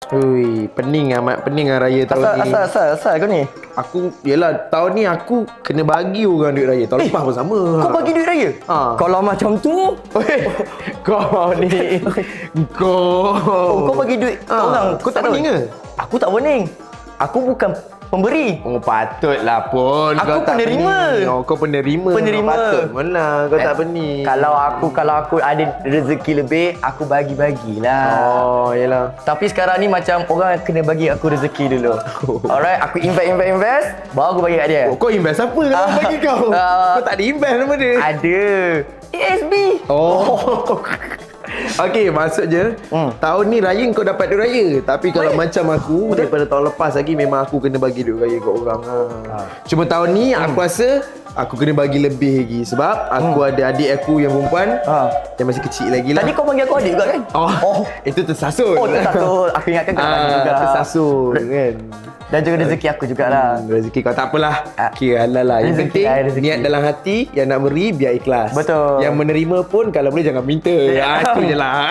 Ui, pening amat pening raya tahun ni. Asal kau ni? Aku, yelah, tahun ni aku kena bagi orang duit raya. Tahun lepas pun sama. Kau bagi duit raya? Kalau macam tu, Kau ni. kau bagi duit orang. Kau tak pening ke? Aku tak pening. Aku bukan pemberi. Oh, patutlah pun. Aku Kau tak penerima. pening. Oh, kau penerima. Penerima. Patut mana kau tak pening. Kalau aku ada rezeki lebih, aku bagi-bagilah. Oh, yelah. Tapi sekarang ni macam orang kena bagi aku rezeki dulu. Alright, aku invest, baru aku bagi kat dia. Oh, kau invest apa kalau bagi kau? Kau tak ada invest nama dia. Ada. ASB. Oh. Okey, maksudnya tahun ni raya kau dapat duit raya. Tapi kalau macam aku, daripada tahun lepas lagi memang aku kena bagi duit raya kat orang. Cuma tahun ni aku rasa aku kena bagi lebih lagi sebab aku ada adik aku yang perempuan yang masih kecil lagi lah. Tadi kau panggil aku adik juga kan? Itu tersasul. Oh, tersasut. Aku ingatkan kau adik juga. Tersasul kan. Dan juga rezeki aku jugalah. Rezeki kau tak apalah. Kira halal lah. Yang Rezeki, penting niat dalam hati, yang nak beri biar ikhlas. Betul. Yang menerima pun kalau boleh jangan minta. Itu je lah.